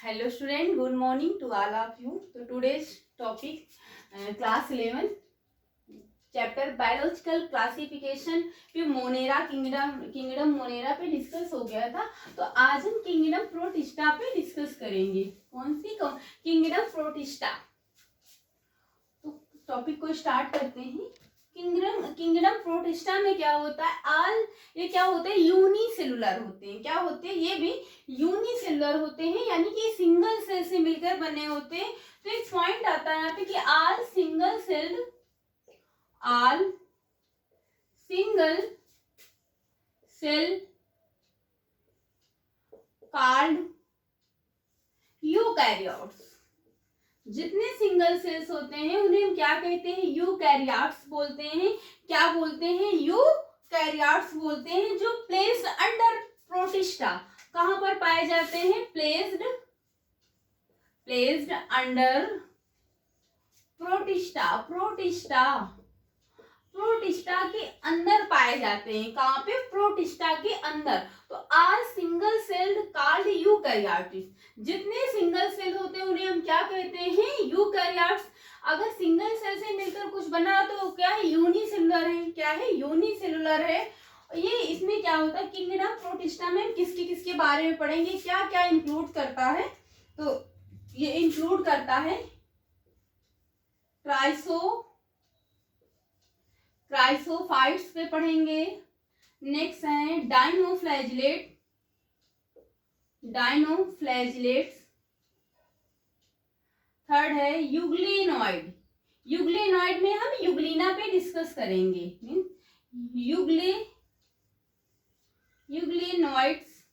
Hello student, good morning to all of you. So today's topic class 11 chapter biological classification पे Monera kingdom Monera पे discuss हो गया था। तो आज हम किंगडम प्रोटिस्टा पे डिस्कस करेंगे। कौन सी किंगडम प्रोटिस्टा। तो टॉपिक को स्टार्ट करते हैं। किंगडम प्रोटिस्टा में क्या होता है, ये क्या होते हैं, यूनिसेलुलर होते हैं। क्या होते हैं, ये भी यूनिसेलुलर होते हैं, यानी कि सिंगल सेल से मिलकर बने होते हैं। तो एक पॉइंट आता है यहाँ पे कि all single cell called eukaryotes. जितने सिंगल सेल्स होते हैं उन्हें हम क्या कहते हैं, यूकैरियोट्स बोलते हैं। क्या बोलते हैं, यूकैरियोट्स बोलते हैं। जो प्लेस्ड अंडर प्रोटिस्टा, कहां पर पाए जाते हैं, प्लेस्ड अंडर प्रोटिस्टा के अंदर पाए जाते हैं। कहां पे, प्रोटिस्टा के अंदर। तो are single celled called eukaryotes. जितने सिंगल सेल होते हैं उन्हें हम क्या कहते हैं, यूकैरियोट्स। अगर सिंगल सेल से मिलकर कुछ बना तो क्या है, यूनिसेलुलर है। क्या है, यूनिसेलुलर है। ये इसमें क्या होता है, किंगडम प्रोटिस्टा में किसके बारे में पढ़ेंगे, क्या क्या इंक्लूड करता है। तो ये इंक्लूड करता है क्राइसोफाइट्स पे पढ़ेंगे। नेक्स्ट है डायनोफ्लैजिलेट्स। थर्ड है यूग्लिनॉइड में हम यूग्लिना पे डिस्कस करेंगे, यूग्लिनॉइड्स।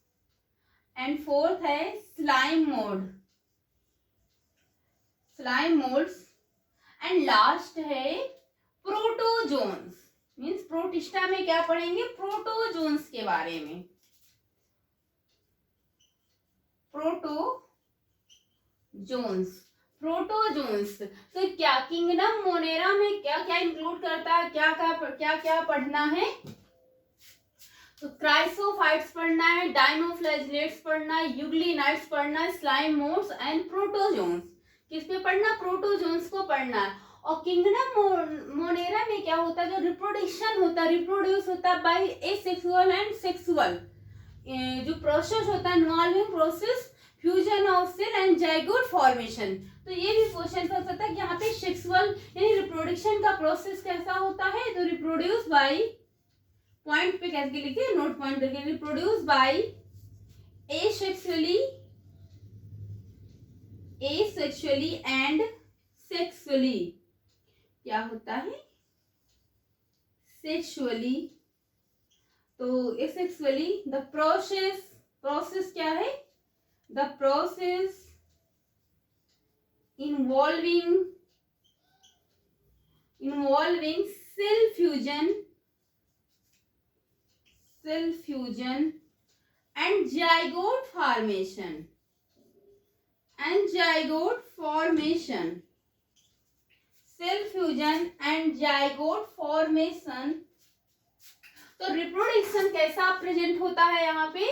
एंड फोर्थ है स्लाइम मोल्ड्स। एंड लास्ट है प्रोटोजोन्स। मीन्स प्रोटिस्टा में क्या पढ़ेंगे, प्रोटोजोन्स के बारे में। प्रोटोजोन्स। तो क्या किंगडम मोनेरा में क्या क्या इंक्लूड करता है, क्या क्या पढ़ना है। तो क्राइसोफाइट्स पढ़ना है, डायनोफ्लैजिलेट्स पढ़ना है, यूग्लिनाइड्स पढ़ना है, स्लाइम मोड्स एंड प्रोटोजोन्स। किस पे पढ़ना, प्रोटोजोन्स को पढ़ना है। और किंगडम मोनेरा में क्या होता है, जो रिप्रोडक्शन होता है, रिप्रोड्यूस होता है बाय एसेक्सुअल एंड सेक्सुअल। जो प्रोसेस होता है, involving process fusion of cell and zygote formation. तो ये भी क्वेश्चन कर सकता है कि यहाँ पे सेक्सुअल यानी रिप्रोडक्शन का प्रोसेस कैसा होता है। तो रिप्रोड्यूस बाय, पॉइंट पे कैसे लिखिए, नोट पॉइंट करके, reproduce by asexually and sexually. क्या होता है, सेक्सुअली। तो एसेक्सुअली द प्रोसेस क्या है, the process involving cell fusion and zygote formation. Cell fusion and zygote formation. तो रिप्रोडक्शन कैसा प्रेजेंट होता है, यहाँ पे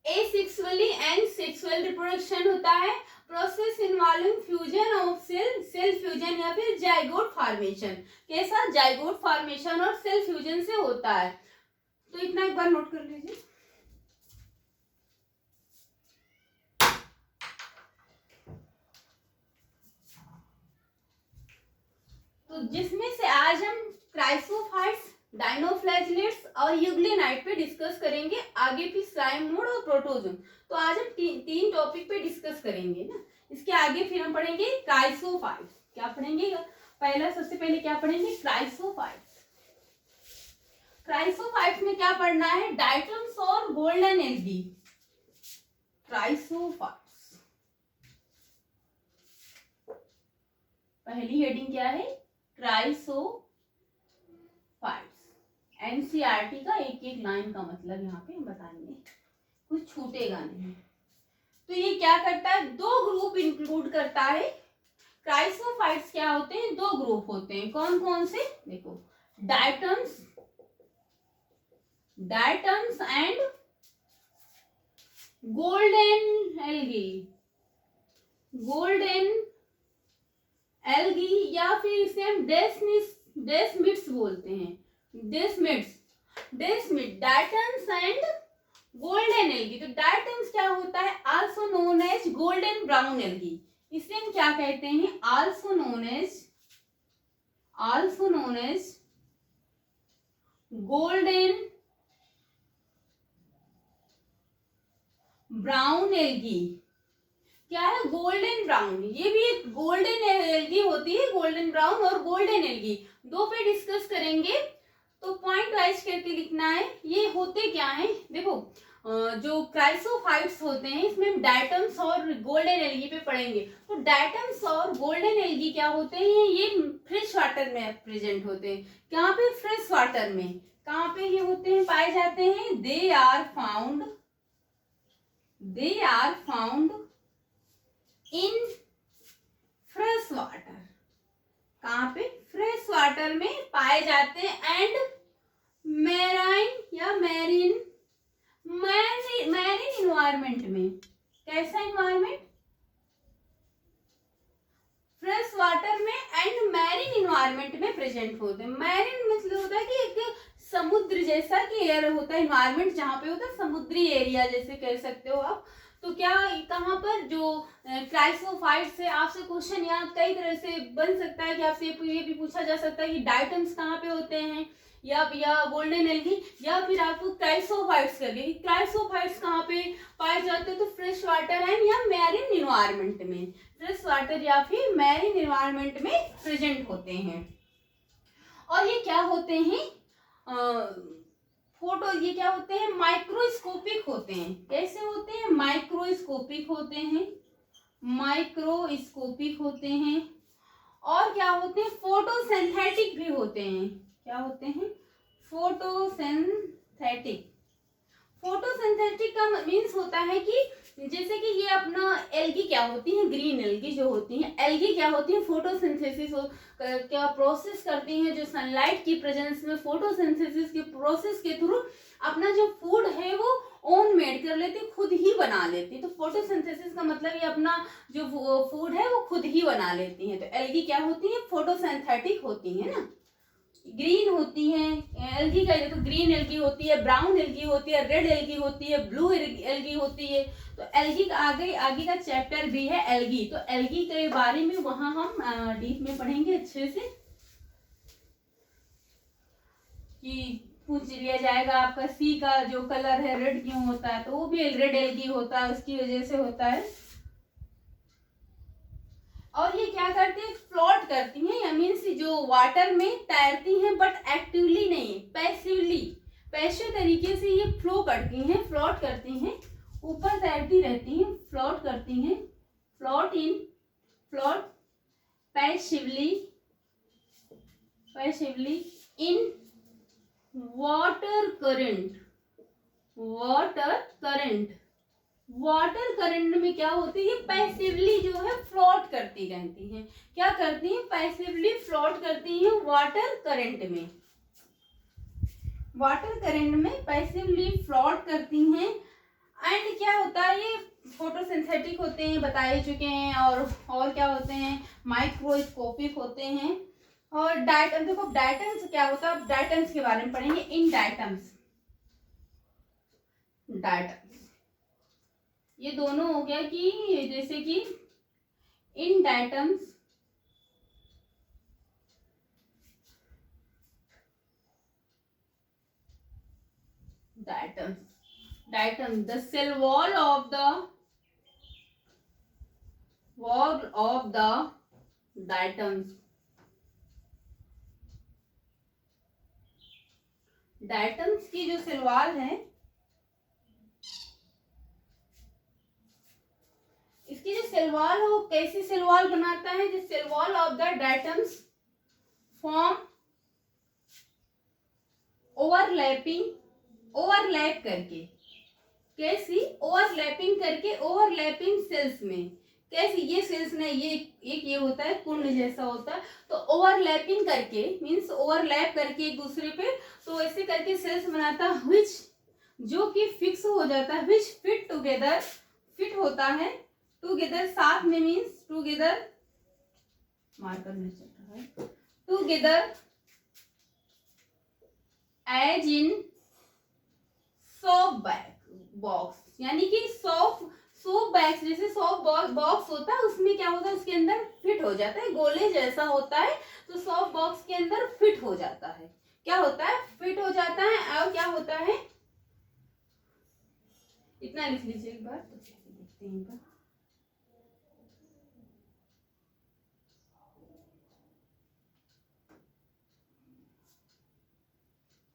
एसेक्सुअली एंड सेक्सुअल रिप्रोडक्शन होता है। Process involving fusion of cell fusion या फिर जाइगोट फॉर्मेशन। कैसा, जाइगोट फॉर्मेशन और सेल फ्यूजन से होता है। तो इतना एक बार नोट कर लीजिए। तो जिसमें से आज हम क्राइसोफाइट्स, डायनोफ्लैजिलेट्स और यूग्लिनाइड पे डिस्कस करेंगे। आगे भी स्लाइम मोड और प्रोटोजोन। तो आज हम तीन टॉपिक पे डिस्कस करेंगे ना। इसके आगे फिर हम पढ़ेंगे क्राइसोफाइट्स। क्या पढ़ेंगे, पहला सबसे पहले क्या पढ़ेंगे, क्राइसोफाइट्स में क्या पढ़ना है, डायटम्स और गोल्डन एल्गी। क्राइसोफाइट्स पहली हेडिंग क्या है, क्राइसोफाइट्स। एनसीईआरटी का एक एक लाइन का मतलब यहाँ पे हम बताएंगे, कुछ छूटेगा नहीं। तो ये क्या करता है, दो ग्रुप इंक्लूड करता है। क्राइसोफाइट्स क्या होते हैं, दो ग्रुप होते हैं। कौन कौन से, देखो, diatoms and golden algae. Golden algae, या फिर इसे हम डेस्मिड्स बोलते हैं, desmid diatoms and golden algae. तो डायटम्स क्या होता है, also known as golden brown algae, इसे हम क्या कहते हैं, also known as golden brown algae. क्या है, गोल्डन ब्राउन, ये भी एक गोल्डन एल्गी होती है, गोल्डन ब्राउन और गोल्डन एल्गी दो पे डिस्कस करेंगे। तो पॉइंट वाइज करके लिखना है। ये होते क्या है, देखो जो क्राइसोफाइट्स होते हैं इसमें हम डायटम्स और गोल्डन एल्गी पे पढ़ेंगे। तो डायटम्स और गोल्डन एल्गी क्या होते हैं, ये फ्रेश वाटर में प्रेजेंट होते हैं। कहाँ पे, फ्रेश वाटर में। कहाँ पे ये होते हैं, पाए जाते हैं, they are found in fresh water. कहाँ पे, फ्रेश वाटर में पाए जाते हैं। एंड मैराइन या मैरीन इन्वायरमेंट में, कैसा इन्वायरमेंट, फ्रेश वाटर में एंड मैरीन इन्वायरमेंट में प्रेजेंट होते हैं। मैरीन मतलब होता है कि एक समुद्र जैसा कि एयर होता है, इन्वायरमेंट जहाँ पे होता है, समुद्री एरिया जैसे कह सकते हो आप। तो क्या कहाँ पर जो क्राइसोफाइट से आपसे क्वेश्चन या कई तरह से बन सकता है कि आपसे ये भी पूछा जा सकता है कि डायटम्स कहाँ पे होते हैं, या गोल्डन एल्गी, या फिर आपको क्राइसोफाइट्स करके, क्राइसोफाइट्स कहाँ पे पाए जाते हैं, तो फ्रेश वाटर एंड या मैरीन इन्वायरमेंट में, फ्रेश वाटर या फिर मैरीन इन्वायरमेंट में प्रेजेंट होते हैं। और ये क्या होते हैं, ये क्या होते हैं, माइक्रोस्कोपिक होते हैं। कैसे होते हैं, माइक्रोस्कोपिक होते हैं। और क्या होते हैं, फोटोसिंथेटिक भी होते हैं। क्या होते हैं, फोटोसिंथेटिक का मीन्स होता है कि जैसे कि ये अपना एल्गी क्या होती है, ग्रीन एल्गी जो होती है, एल्गी क्या होती है, फोटोसिंथेसिस क्या प्रोसेस करती हैं, जो सनलाइट की प्रेजेंस में फोटोसिंथेसिस के प्रोसेस के थ्रू अपना जो फूड है वो ओन मेड कर लेती, खुद ही बना लेती। तो फोटोसिंथेसिस का मतलब ये अपना जो फूड है वो खुद ही बना लेती हैं। तो एल्गी क्या होती है, फोटोसिंथेटिक होती है ना, ग्रीन होती है एल्गी का, तो ग्रीन एल्गी होती है, ब्राउन एल्गी होती है, रेड एल्गी होती है, ब्लू एल्गी होती है। तो एल्गी का आगे का चैप्टर भी है एल्गी। तो एल्गी के बारे में वहां हम डीप में पढ़ेंगे अच्छे से, कि पूछ लिया जाएगा आपका सी का जो कलर है रेड क्यों होता है, तो वो भी रेड एल्गी होता है, उसकी वजह से होता है। और ये क्या करती है, फ्लोट करती हैं, या मीन्स जो वाटर में तैरती हैं बट एक्टिवली नहीं, पैसिव तरीके से ये फ्लोट करती हैं, ऊपर तैरती रहती हैं, फ्लोट करती हैं, float passively in water current में क्या होती है, पैसिवली जो है फ्लोट करती रहती हैं। क्या करती हैं, पैसिवली फ्लोट करती हैं वाटर करंट में पैसिवली फ्लोट करती हैं। एंड क्या होता है, ये फोटोसिंथेटिक होते हैं, बता ही चुके हैं। और क्या होते हैं, माइक्रोस्कोपिक होते हैं। और डायटम, देखो डायटम्स क्या होता है, डायटम्स के बारे में पढ़ेंगे। इन डायटम्स ये दोनों हो गया कि जैसे कि इन diatoms the cell wall of the diatoms की जो सेल वॉल है, इसकी जो सेल वॉल है वो कैसी सेल वॉल बनाता है, जो cell wall of the diatoms form overlap करके, कैसी ओवरलैपिंग सेल्स में, कैसी ये सेल्स ने ये होता है कुंड जैसा होता है, तो ओवरलैपिंग करके मीन्स ओवरलैप करके एक दूसरे पे, तो ऐसे करके सेल्स बनाता है, विच जो कि फिक्स हो जाता है, विच फिट होता है टुगेदर साथ में मीन्स टुगेदर, मार्कर नहीं चल रहा है, together as in soap box, यानी कि सोप बैग्स, जैसे सोप बॉक्स होता है उसमें क्या होता है, उसके अंदर फिट हो जाता है, गोले जैसा होता है, तो सोप बॉक्स के अंदर फिट हो जाता है, क्या होता है, फिट हो जाता है। और क्या होता है, इतना लिख लीजिए एक बार, तो देखते हैं एक बार।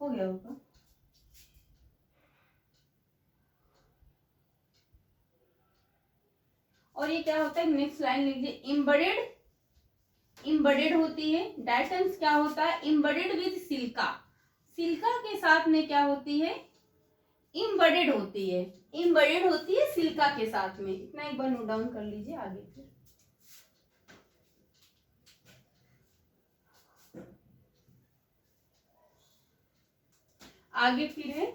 हो गया होगा। और ये क्या होता है, नेक्स्ट लाइन लीजिए, इम्बेडेड, इम्बेडेड होती है, डायटम्स क्या होता है, इम्बेडेड विद सिल्का, सिल्का के साथ में क्या होती है, इम्बेडेड होती है, इम्बेडेड होती है सिल्का के साथ में। इतना एक बार नोट डाउन कर लीजिए। आगे फिर आगे फिर है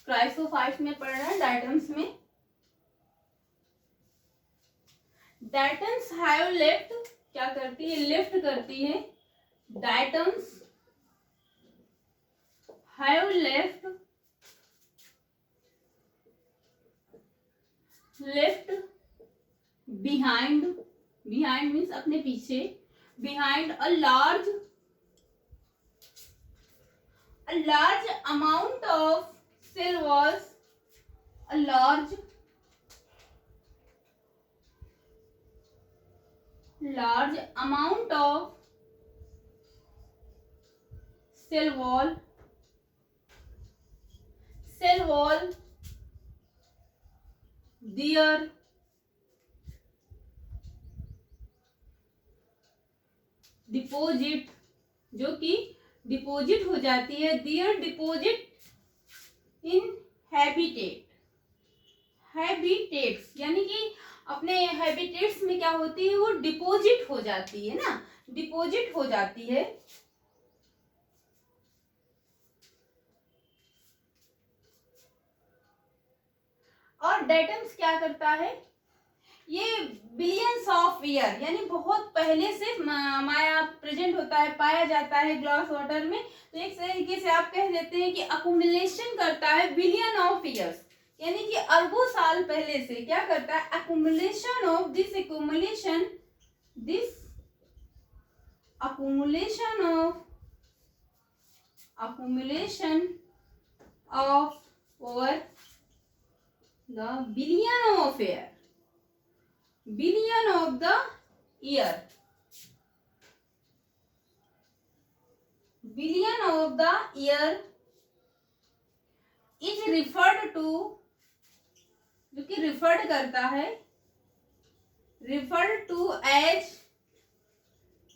क्राइसोफाइट्स में पढ़ रहे हैं, डायटम्स में, डायटम्स हैव लेफ्ट, क्या करती है, लिफ्ट करती है, diatoms have left behind, behind means अपने पीछे, behind a large amount of cell walls, a large amount of cell wall there deposit, जो कि डिपोजिट हो जाती है, देयर डिपोजिट इन हैबिटेट्स, यानी कि अपने हैबिटेट्स में क्या होती है, वो डिपोजिट हो जाती है ना, डिपोजिट हो जाती है। और डेटम्स क्या करता है, ये बिलियंस ऑफ ईयर, यानी बहुत पहले से माया प्रेजेंट होता है, पाया जाता है ग्लास वाटर में। तो एक तरीके से आप कह देते हैं कि अकुमुलेशन करता है बिलियन ऑफ ईयर्स, यानी कि अरबों साल पहले से क्या करता है, accumulation of this, accumulation of over the billion of the year, is referred to, जो कि रिफर्ड करता है, referred to as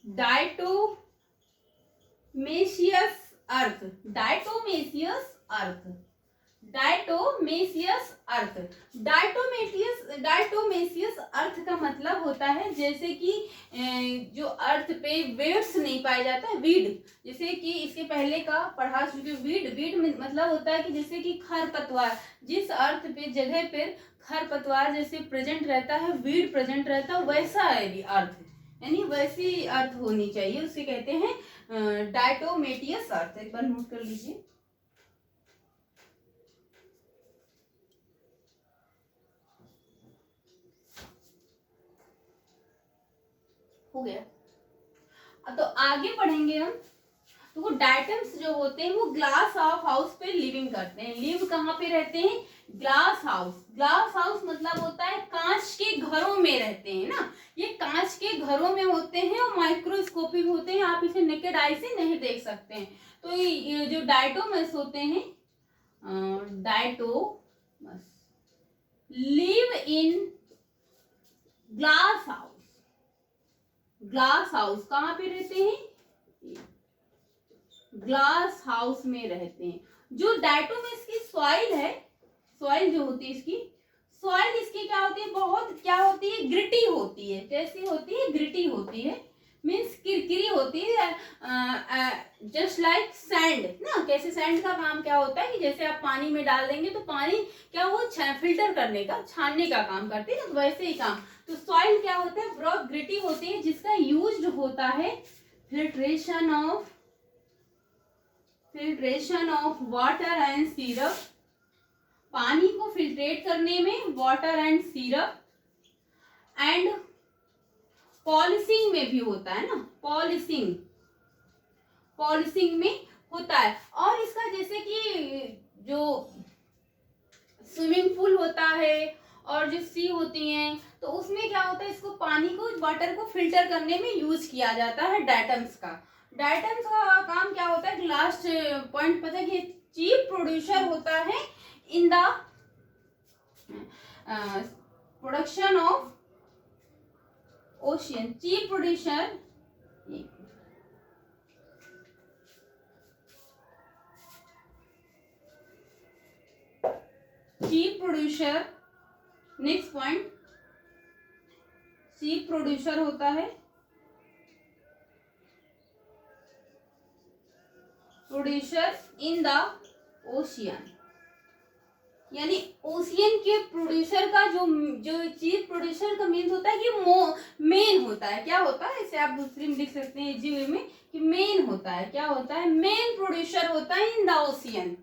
diatomaceous earth, diatomaceous earth का मतलब होता है जैसे कि जो अर्थ पे वेट्स नहीं पाया जाता है, वीड, जैसे कि इसके पहले का पढ़ा चुके, वीड मतलब होता है कि जैसे कि खरपतवार, जिस अर्थ पे जगह पर खरपतवार जैसे प्रेजेंट रहता है, वीड प्रेजेंट रहता है, वैसा है भी अर्थ, यानी वैसी अर्थ होनी चाहिए, उसे कहते हैं डायटोमेटियस अर्थ। एक बार नोट कर लीजिए। हो गया। तो आगे पढ़ेंगे हम। तो वो डायटम्स जो होते हैं वो ग्लास ऑफ हाउस पे लिविंग करते हैं। लिव कहाँ पे रहते हैं, ग्लास हाउस मतलब होता है कांच के घरों में रहते हैं ना, ये कांच के घरों में होते हैं और माइक्रोस्कोपिक होते हैं, आप इसे नेकेड आई से नहीं देख सकते हैं। तो ये जो डायटोमस होते हैं, डायटोमस लिव इन ग्लास हाउस कहाँ पे रहते हैं, ग्लास हाउस में रहते हैं। जो डायटोमस की सॉइल है, सॉइल जो होती है इसकी क्या होती है, बहुत क्या होती है, ग्रिटी होती है। कैसी होती है, ग्रिटी होती है, मीन्स किरकिरी होती है, जस्ट लाइक सैंड ना, कैसे सैंड का काम क्या होता है कि जैसे आप पानी में डाल देंगे तो पानी क्या वो फिल्टर करने का, छानने का काम करती है ना, वैसे ही काम। तो सॉइल क्या होता है, बहुत ग्रिटी होती है, जिसका यूज होता है filtration of water and syrup, पानी को फिल्ट्रेट करने में, water and syrup, and polishing में भी होता है ना, पॉलिशिंग में होता है। और इसका जैसे कि जो स्विमिंग पूल होता है और जो सी होती हैं, तो उसमें क्या होता है, इसको पानी को, वाटर को फिल्टर करने में यूज किया जाता है डायटम्स का। डायटम्स का काम क्या होता है, लास्ट पॉइंट पता है कि चीफ प्रोड्यूसर होता है in the production of ocean, chief producer, next point, chief producer होता है, प्रोड्यूसर इन द ओशियन, यानी ओशियन के प्रोड्यूसर का जो चीफ प्रोड्यूसर का मीन्स होता है कि मेन होता है। क्या होता है, इसे आप दूसरी में लिख सकते हैं इजी वे में कि मेन होता है, क्या होता है, मेन प्रोड्यूसर होता है इन द ओशियन।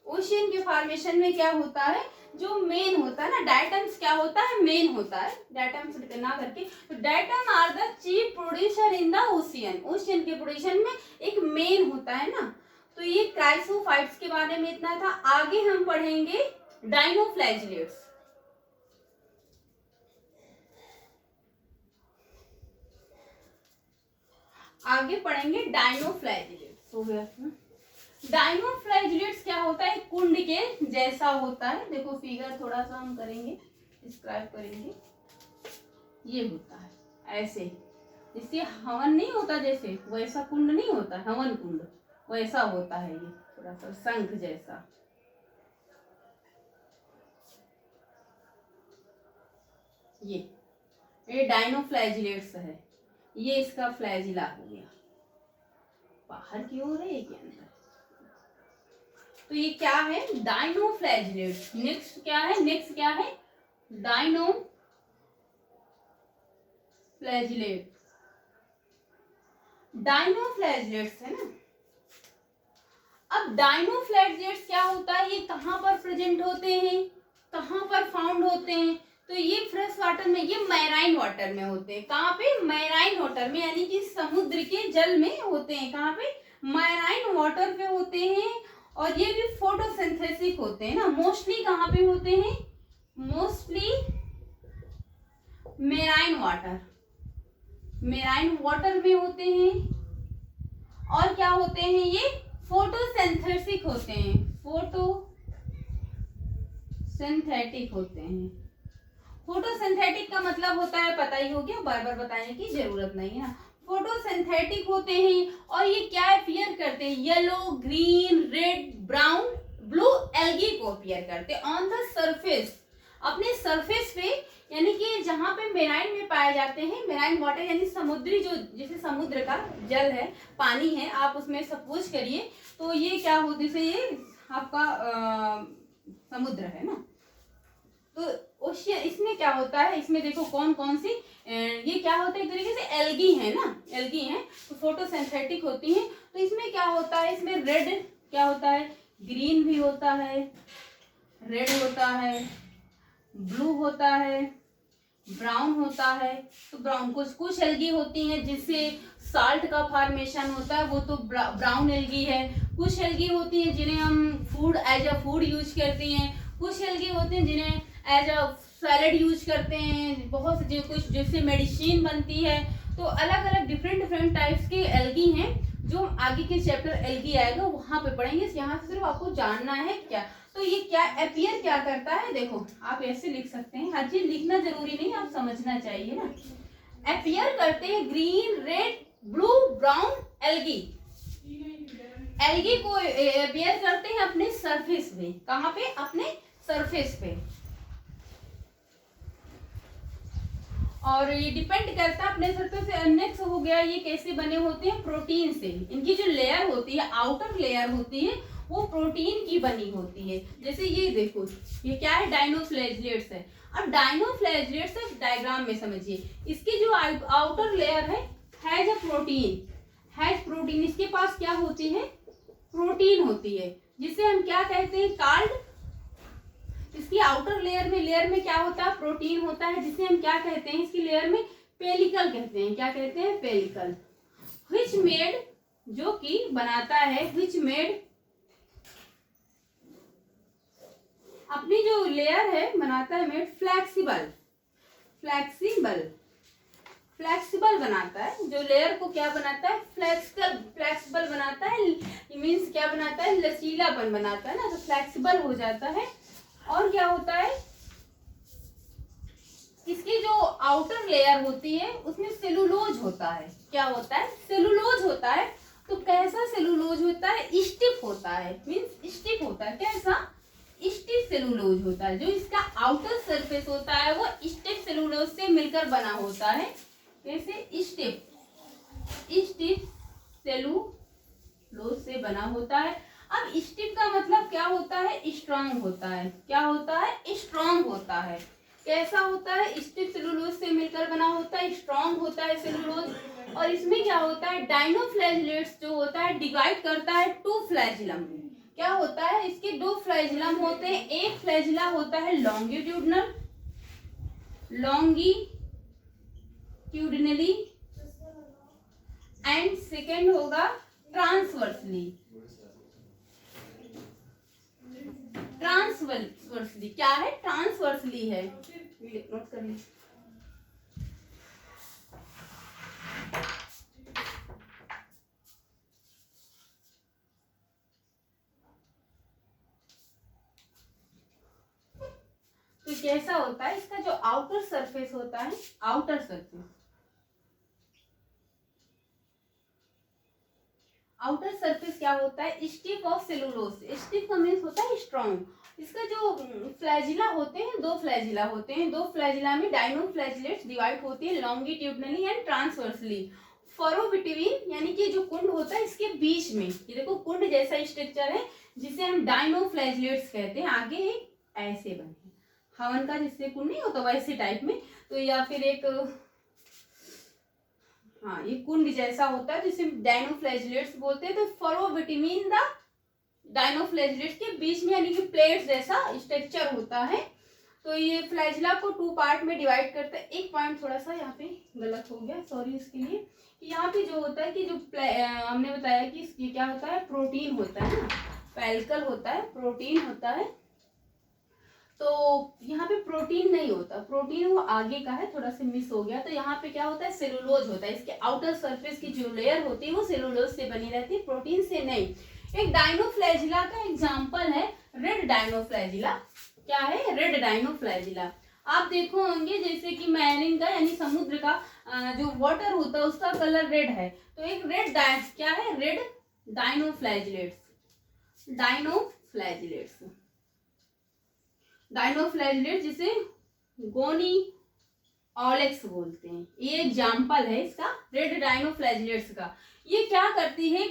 ओशियन के फॉर्मेशन में क्या होता है, जो मेन होता है ना, डायटम्स क्या होता है, मेन होता है, डायटम्स ना करके, तो diatom are the chief producer in the ocean, ocean के प्रोड्यूशन में एक मेन होता है ना। तो ये क्राइसोफाइट्स के बारे में इतना था। आगे हम पढ़ेंगे डाइनोफ्लैजिलेट्स। आगे पढ़ेंगे डाइनोफ्लैजिलेट्स। हो गया। डाइनोफ्लैजिलेट्स क्या होता है, कुंड के जैसा होता है। देखो फिगर थोड़ा सा हम करेंगे, डिस्क्राइब करेंगे। ये होता है ऐसे, इससे हवन नहीं होता जैसे, वैसा कुंड नहीं होता, हवन कुंड वैसा होता है। ये थोड़ा सा शंख जैसा। ये डाइनोफ्लैजिलेट्स है। ये इसका फ्लैजिला हो गया, बाहर की ओर है, के अंदर। तो ये क्या है, डाइनोफ्लैजिलेट्स। नेक्स्ट क्या है, डाइनोफ्लैजिलेट। डाइनोफ्लैजिलेट्स है ना। अब डाइनोफ्लैजिलेट्स क्या होता है, ये कहाँ पर प्रेजेंट होते हैं, कहाँ पर फाउंड होते हैं, तो ये फ्रेश वाटर में, ये मैराइन वाटर में होते हैं। कहाँ पे, मैराइन वाटर में, यानी कि समुद्र के जल में होते हैं। कहाँ पे, मैराइन वाटर पे होते हैं। और ये भी फोटोसिंथेसिस होते हैं ना। मोस्टली कहाँ पे होते हैं, मोस्टली मैराइन वाटर में होते हैं। और क्या होते हैं, ये फोटोसिंथेसिस होते हैं, फोटोसिंथेटिक होते हैं। फोटोसिंथेटिक का मतलब होता है, पता ही हो गया, बार बार बताने की जरूरत नहीं है। फोटोसिंथेटिक होते हैं। और ये क्या अपीयर करते हैं, yellow, green, red, brown, blue algae को अपीयर करते हैं ऑन द सरफेस, अपने सरफेस पे। यानी कि जहां पे मेराइन में पाए जाते हैं, मेराइन वाटर यानी समुद्री, जो जैसे समुद्र का जल है, पानी है, आप उसमें सपोज करिए, तो ये क्या हो, जैसे ये आपका समुद्र है ना, तो ओशियन, इसमें क्या होता है, इसमें देखो कौन कौन सी, ये क्या होता है, एक तरीके से एल्गी है ना, एल्गी है, तो फोटोसिंथेटिक होती हैं। तो इसमें क्या होता है, इसमें रेड क्या होता है, ग्रीन भी होता है, रेड होता है, ब्लू होता है, ब्राउन होता है। तो ब्राउन, कुछ एल्गी होती हैं जिससे साल्ट का फॉर्मेशन होता है, वो तो ब्राउन एल्गी है। कुछ एल्गी होती हैं जिन्हें हम food, as a food use करते हैं। कुछ एल्गी होते हैं जिन्हें एज अ सैलेड यूज करते हैं। बहुत से कुछ जिससे मेडिसिन बनती है। तो अलग अलग डिफरेंट टाइप्स के एल्गी हैं, जो आगे के चैप्टर एल्गी आएगा वहां पे पढ़ेंगे। यहाँ से सिर्फ आपको जानना है क्या, तो ये क्या अपीयर क्या करता है, देखो आप ऐसे लिख सकते हैं, हर चीज लिखना जरूरी नहीं, आप समझना चाहिए ना। अपीयर करते हैं green, red, blue, brown algae. Algae को अपीयर करते हैं अपने सरफेस पे। कहाँ पे, अपने सरफेस पे। और ये डिपेंड करता है अपने सरफेस से। नेक्स्ट हो गया ये कैसे बने होते हैं, प्रोटीन से। इनकी जो लेयर होती है, आउटर लेयर होती है, वो प्रोटीन की बनी होती है। जैसे ये देखो, ये क्या है, डाइनोफ्लैजिलेट्स है। अब डाइनोफ्लैजिलेट्स डायग्राम में समझिए, इसकी जो आउटर लेयर है has a protein, has protein. इसके पास क्या होती है, प्रोटीन होती है, जिसे हम क्या कहते हैं, कार्ड। इसकी आउटर लेयर में क्या होता है, प्रोटीन होता है, जिसे हम क्या कहते हैं, इसकी लेयर में पेलिकल कहते हैं। क्या कहते हैं, पेलिकल। व्हिच मेड, जो कि बनाता है, व्हिच मेड, अपनी जो लेयर है बनाता है, मेड फ्लेक्सिबल, फ्लेक्सिबल, फ्लेक्सिबल बनाता है। जो लेयर को क्या बनाता है, फ्लेक्सिबल, फ्लेक्सिबल बनाता है। मीन्स क्या बनाता है, लचीलापन बनाता है ना, तो फ्लेक्सिबल हो जाता है। और क्या होता है, इसकी जो आउटर लेयर होती है उसमें सेलुलोज होता है। क्या होता है, सेलुलोज होता है। तो कैसा सेलुलोज होता है, स्टिफ होता है। मीन्स स्टिफ होता है, कैसा, स्टिफ सेलुलोज होता है। जो इसका आउटर सरफेस होता है वो स्टिफ सेलुलोज से मिलकर बना होता है। कैसे, स्टिफ, स्टिफ सेलुलोज से बना होता है। अब स्टिफ का मतलब क्या होता है, स्ट्रांग होता है। क्या होता है, स्ट्रांग होता है। कैसा होता है, स्टिफ सेलुलोज से मिलकर बना होता है, स्ट्रांग होता है सेलुलोज। और इसमें क्या होता है, डाइनोफ्लैजिलेट्स जो होता है डिवाइड करता है टू फ्लैजिलम। क्या होता है, इसके दो फ्लैजिलम होते हैं। एक फ्लैजिला होता है लॉन्गिट्यूडनल, लॉन्गिट्यूडनली, एंड सेकेंड होगा ट्रांसवर्सली, ट्रांसवर्सली। क्या है, ट्रांसवर्सली है। नोट कर लीजिए। तो कैसा होता है, इसका जो आउटर सरफेस होता है, आउटर सरफेस, आउटर सरफेस क्या होता है, स्टिफ ऑफ सेलुलोज। स्टिफ का मीन्स होता है स्ट्रॉन्ग। इसका जो फ्लैजिला होते हैं, दो फ्लैजिला होते हैं। दो फ्लैजिला में डाइनोफ्लैजिलेट्स डिवाइड होती है longitudinally and transversely. Furrow between, यानी कि जो कुंड होता है इसके बीच में, ये देखो कुंड जैसा स्ट्रक्चर है, जिसे हम डाइनोफ्लैजिलेट्स कहते हैं। आगे एक ऐसे बने हवन का जिससे कुंड नहीं होता वैसे टाइप में, तो या फिर एक, हाँ, ये कुंड जैसा होता है जिसे डाइनोफ्लैजिलेट्स बोलते हैं। तो फरो बिटवीन द डाइनोफ्लैजिलेट्स के बीच में, यानी कि प्लेट्स जैसा स्ट्रक्चर होता है। तो ये फ्लैजिला को टू पार्ट में डिवाइड करते हैं। एक पॉइंट थोड़ा सा यहाँ पे गलत हो गया, सॉरी इसके लिए। कि यहाँ पे जो होता है कि जो हमने बताया कि ये क्या होता है, प्रोटीन होता है ना, पेलिकल होता है, प्रोटीन होता है। तो यहाँ पे प्रोटीन नहीं होता, प्रोटीन वो आगे का है, थोड़ा सा मिस हो गया। तो यहाँ पे क्या होता है, सेलुलोज होता है। इसके आउटर सरफेस की जो लेयर होती है वो सेलुलोज से बनी रहती है, प्रोटीन से नहीं। एक डाइनोफ्लैजिला का एग्जांपल है रेड डाइनोफ्लैजिला। क्या है, रेड डाइनोफ्लैजिला। आप देखो होंगे जैसे कि मैरीन का, यानी समुद्र का जो वाटर होता है उसका कलर रेड है। तो एक रेड क्या है, रेड डाइनोफ्लैजिलेट्स, डाइनोफ्लैजिलेट्स, डाइनोफ्लैजिलेट जिसे गोनी ऑलेक्स बोलते हैं। ये एग्जाम्पल है इसका, रेड डाइनोफ्लैजिलेट्स का। ये क्या करती है,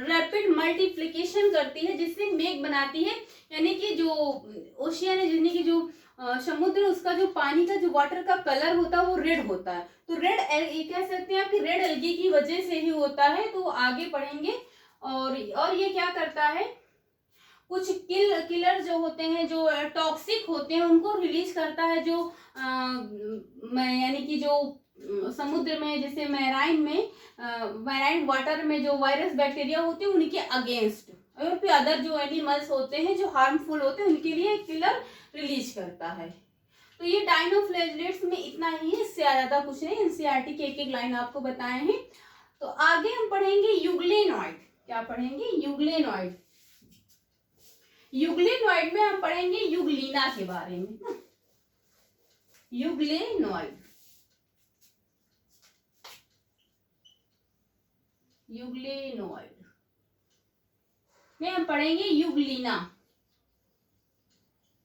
रैपिड मल्टीप्लिकेशन करती है, जिससे मेघ बनाती है। यानी कि जो ओशियन है, यानी कि जो समुद्र, उसका जो पानी का जो वाटर का कलर होता है वो रेड होता है। तो रेड ये कह सकते हैं आप कि रेड एल्गी की वजह से ही होता है। तो आगे पढ़ेंगे। और ये क्या करता है, कुछ किलर जो होते हैं, जो टॉक्सिक होते हैं, उनको रिलीज करता है। जो यानी कि जो समुद्र में, जैसे मैराइन वाटर में जो वायरस बैक्टीरिया होते हैं उनके अगेंस्ट, और फिर अदर जो एनिमल्स होते हैं जो हार्मफुल होते हैं उनके लिए किलर रिलीज करता है। तो ये डाइनोफ्लैजिलेट्स में इतना ही है, इससे ज्यादा कुछ नहीं। एनसीईआरटी की एक एक लाइन आपको बताए हैं। तो आगे हम पढ़ेंगे यूग्लेनॉइड। क्या पढ़ेंगे, यूग्लेनॉइड। यूग्लेनॉइड में हम पढ़ेंगे यूग्लिना के बारे में ना, यूग्लेनॉइड, यूग्लेनॉइड में हम पढ़ेंगे यूग्लिना,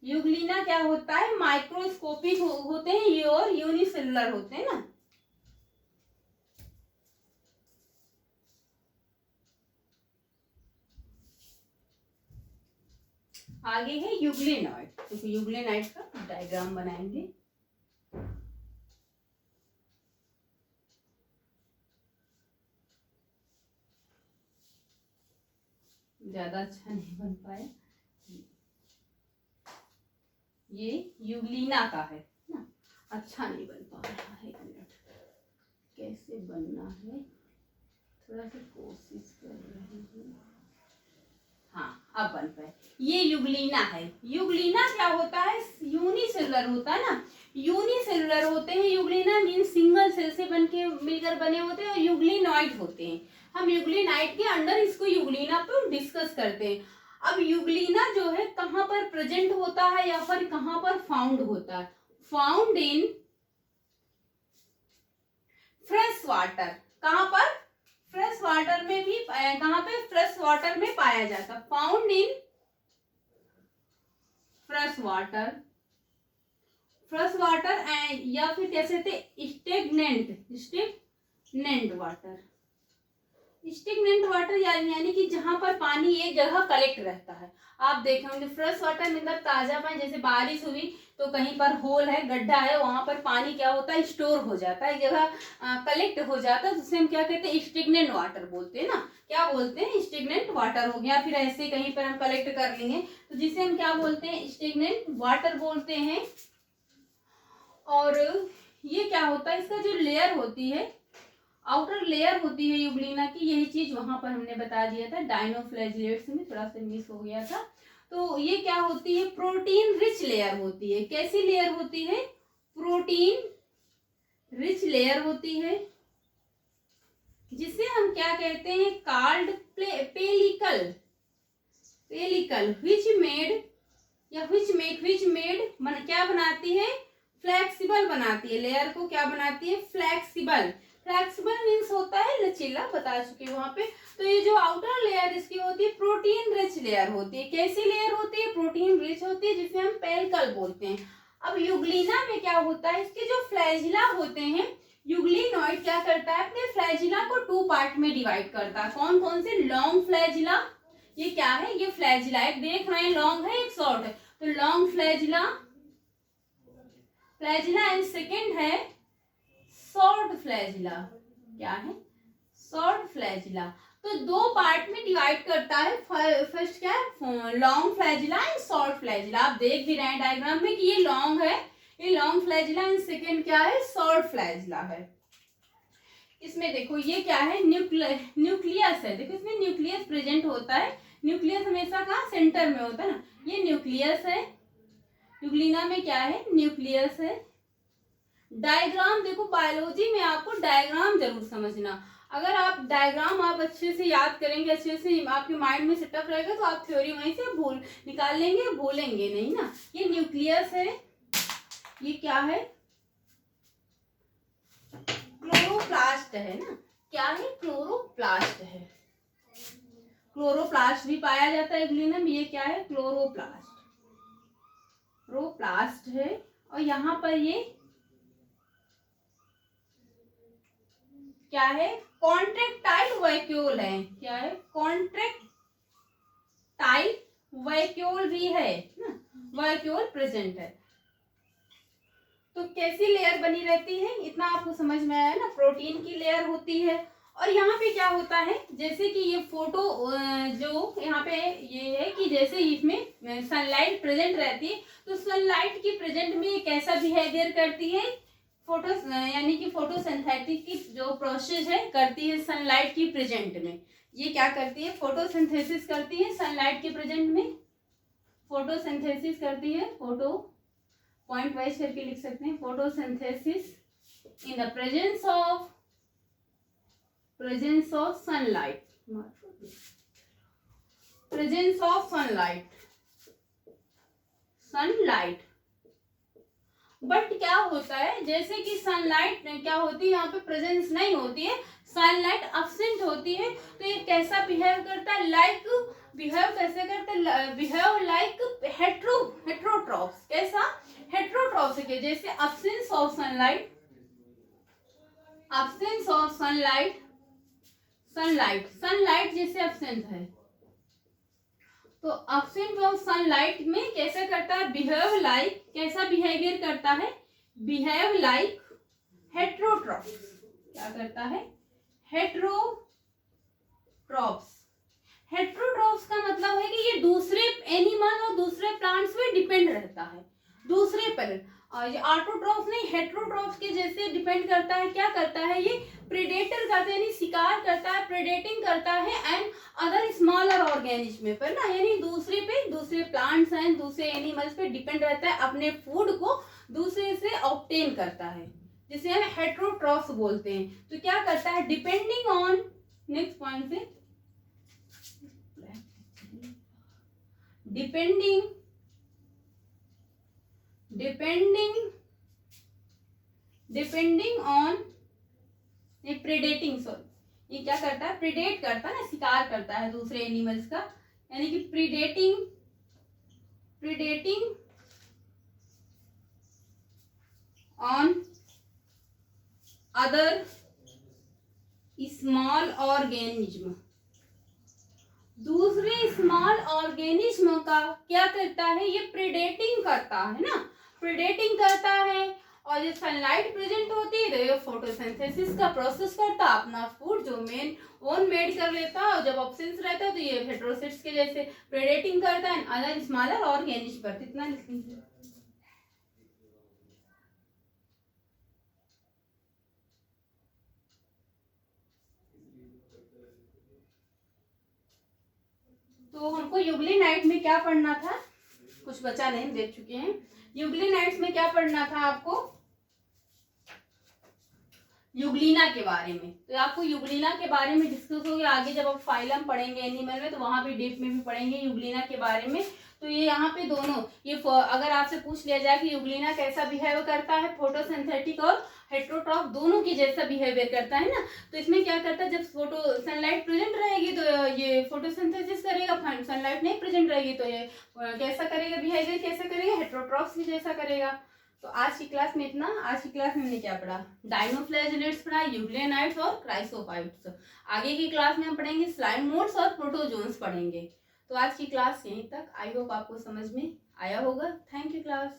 यूग्लिना क्या होता है, माइक्रोस्कोपिक होते हैं ये और यूनिसेलुलर होते हैं ना। आगे है यूग्लिनॉइड, तो यूग्लिनॉइड का डायग्राम बनाएंगे। ज्यादा अच्छा नहीं बन पाया, ये यूग्लिना का है ना, अच्छा नहीं बन पा रहा है। एक मिनट, कैसे बनना है, थोड़ा सा कोशिश कर रही हूँ। हाँ अब बन पाए। ये यूग्लिना है। यूग्लिना क्या होता है, यूनिसेलुलर होता है ना, यूनिसेलुलर होते हैं। यूग्लिना मीन सिंगल सेल से बनके मिलकर बने होते हैं और यूग्लिनॉइड होते हैं। हम यूग्लिनाइड के अंडर इसको यूग्लिना पे डिस्कस करते हैं। अब यूग्लिना जो है कहाँ पर प्रेजेंट होता है या फिर कहाँ पर फाउंड होता है, फाउंड इन फ्रेश वाटर। कहाँ पर, फ्रेश वाटर में भी, कहाँ पे, फ्रेश वाटर में पाया जाता, found in fresh water, fresh water या फिर कह सकते स्टेगनेंट वाटर। स्टेगनेंट वाटर यानी कि जहां पर पानी एक जगह कलेक्ट रहता है। आप देखे होंगे फ्रेश वाटर मतलब ताजा पानी, जैसे बारिश हुई तो कहीं पर होल है, गड्ढा है, वहां पर पानी क्या होता है, स्टोर हो जाता है, एक जगह कलेक्ट हो जाता है, जिसे हम क्या कहते हैं, स्टेगनेंट वाटर बोलते हैं ना। क्या बोलते हैं, स्टेगनेंट वाटर हो गया। फिर ऐसे कहीं पर हम कलेक्ट कर लेंगे तो जिसे हम क्या बोलते हैं, स्टेगनेंट वाटर बोलते हैं। और ये क्या होता है, इसका जो लेयर होती है, आउटर लेयर होती है यूग्लिना की, यही चीज वहां पर हमने बता दिया था, डायनोफ्लैजिलेट्स में थोड़ा सा मिस हो गया था। तो ये क्या होती है, प्रोटीन रिच लेयर होती है। कैसी लेयर होती है, प्रोटीन रिच लेयर होती है, जिसे हम क्या कहते हैं, कार्ड पेलिकल, व्हिच मेड क्या बनाती है, फ्लेक्सिबल बनाती है, लेयर को क्या बनाती है, फ्लेक्सिबल। फ्लेक्सिबल मीन्स होता है लचीला, बता चुके वहां पे। तो ये जो आउटर लेयर इसकी होती है प्रोटीन रिच लेयर होती है। कैसी लेयर होती है, प्रोटीन रिच होती है, जिसे हम पेलिकल बोलते हैं। अब यूग्लिना में क्या होता है, इसके जो फ्लैजिला होते हैं, यूग्लिनॉइड क्या करता है, अपने फ्लैजिला को 2 पार्ट में डिवाइड करता है। कौन कौन से, लॉन्ग फ्लैजिला, ये क्या है, ये फ्लैजिला, एक देख रहे हैं लॉन्ग है एक शॉर्ट है, तो लॉन्ग फ्लैजिला एंड सेकेंड है शॉर्ट फ्लैजिला। क्या है, शॉर्ट फ्लैजिला। तो 2 पार्ट में डिवाइड करता है। फर्स्ट क्या है, long flagella and short flagella. आप देख भी रहे हैं डायग्राम में कि ये लॉन्ग है, ये लॉन्ग फ्लैजिला एंड सेकेंड क्या है, शॉर्ट फ्लैजिला है। इसमें देखो ये क्या है, न्यूक्लियस है। देखो इसमें न्यूक्लियस प्रेजेंट होता है। न्यूक्लियस हमेशा कहाँ, सेंटर में होता है ना, ये न्यूक्लियस है। यूग्लिना में क्या है, न्यूक्लियस है। डायग्राम देखो, बायोलॉजी में आपको डायग्राम जरूर समझना। अगर आप डायग्राम आप अच्छे से याद करेंगे, अच्छे से आपके माइंड में सेटअप रहेगा, तो आप थ्योरी वहीं से निकाल लेंगे, भूलेंगे नहीं ना। ये न्यूक्लियस है, ये क्या है, क्लोरोप्लास्ट है ना। क्या है, क्लोरोप्लास्ट है। क्लोरोप्लास्ट भी पाया जाता है यूग्लिना में। ये क्या है, क्लोरोप्लास्ट है। और यहाँ पर ये क्या है, कॉन्ट्रेक्टाइल वैक्यूल है। क्या है, कॉन्ट्रेक्टाइल वैक्यूल भी है ना, वैक्यूल प्रेजेंट है। तो कैसी लेयर बनी रहती है, इतना आपको समझ में आया ना, प्रोटीन की लेयर होती है। और यहाँ पे क्या होता है, जैसे कि ये फोटो जो यहाँ पे ये है कि जैसे इसमें सनलाइट प्रेजेंट रहती है, तो सनलाइट की प्रेजेंट में ये कैसा बिहेवियर करती है, फोटो यानी कि फोटोसिंथेटिक की जो प्रोसेस है करती है सनलाइट की प्रेजेंट में। ये क्या करती है, फोटोसिंथेसिस करती है सनलाइट के प्रेजेंट में, फोटोसिंथेसिस करती है। फोटो पॉइंट वाइज करके लिख सकते हैं, photosynthesis in the presence of sunlight, presence of sunlight. But क्या होता है, जैसे कि सनलाइट क्या होती है, यहाँ पे प्रेजेंस नहीं होती है, सनलाइट अब्सेंट होती है, तो ये कैसा बिहेव करता है, लाइक बिहेव कैसे करते, बिहेव लाइक हेट्रोट्रॉप्स। कैसा? हेट्रोट्रॉप्स के जैसे absence of sunlight, absence of sunlight, sunlight जैसे absent है, तो absence of sunlight में कैसे करता है? बिहेव लाइक, कैसा बिहेवियर करता है? Behave like heterotrophs. क्या करता है? हेट्रोट्रॉप्स। हेट्रोट्रॉप्स का मतलब है कि ये दूसरे एनिमल और दूसरे प्लांट्स पे डिपेंड रहता है, दूसरे पर। ये ऑटोट्रॉप्स नहीं, हेट्रोट्रॉप्स के जैसे डिपेंड करता है। क्या करता है? ये प्रेडेटर करता है, यानी शिकार करता है, प्रेडेटिंग करता है एंड अदर स्मॉलर ऑर्गेनिज्म पर ना, यानी दूसरे पे, दूसरे प्लांट्स एंड दूसरे एनिमल्स पे डिपेंड रहता है, अपने फूड को दूसरे से ऑब्टेन करता है, जिसे हम हेट्रोट्रॉप्स बोलते हैं। तो क्या करता है? डिपेंडिंग ऑन, नेक्स्ट पॉइंट से, डिपेंडिंग ऑन प्रेडेटिंग, सॉरी, ये क्या करता है? प्रेडेट करता है ना, शिकार करता है दूसरे एनिमल्स का, यानी कि प्रेडेटिंग ऑन अदर स्मॉल ऑर्गेनिज्म। दूसरे स्मॉल ऑर्गेनिज्म का क्या करता है? ये प्रेडेटिंग करता है ना, प्रेडेटिंग करता है। और जब सनलाइट प्रेजेंट होती है तो ये फोटोसिंथेसिस का प्रोसेस करता है, अपना फूड जो मेन ओन मेड कर लेता है। और जब ऑब्सेंस रहता है तो ये हेट्रोसिट्स के जैसे प्रेडेटिंग करता है अदर स्मॉलर ऑर्गेनिज्म पर। इतना लिखेंगे। तो हमको यूग्लिनाइट में क्या पढ़ना था? कुछ बचा नहीं, देख चुके हैं। यूग्लिनाइट्स में क्या पढ़ना था आपको? यूग्लिना के बारे में। तो आपको यूग्लिना के बारे में डिस्कस होगी आगे, जब आप फाइलम पढ़ेंगे एनिमल में तो वहां भी डीप में भी पढ़ेंगे यूग्लिना के बारे में। तो ये यहाँ पे दोनों, ये अगर आपसे पूछ लिया जाए कि यूग्लिना कैसा बिहेव करता है, फोटोसिंथेटिक और हेट्रोट्रॉप दोनों की जैसा बिहेवियर करता है ना, तो इसमें क्या करता है? जब फोटो सनलाइट प्रेजेंट रहेगी तो ये फोटोसिंथेसिस करेगा, सनलाइट नहीं प्रेजेंट रहेगी तो ये कैसा करेगा बिहेवियर? कैसा करेगा? हेट्रोट्रॉप्स की जैसा करेगा। तो आज की क्लास में इतना। आज की क्लास में हमने क्या पढ़ा? डायनोफ्लैजेलेट्स पढ़ा, यूग्लिनाइट्स और क्राइसोफाइट्स। आगे की क्लास में हम पढ़ेंगे स्लाइम मोड्स और प्रोटोजोन्स पढ़ेंगे। तो आज की क्लास यहीं तक। आई होप आपको समझ में आया होगा। Thank you class.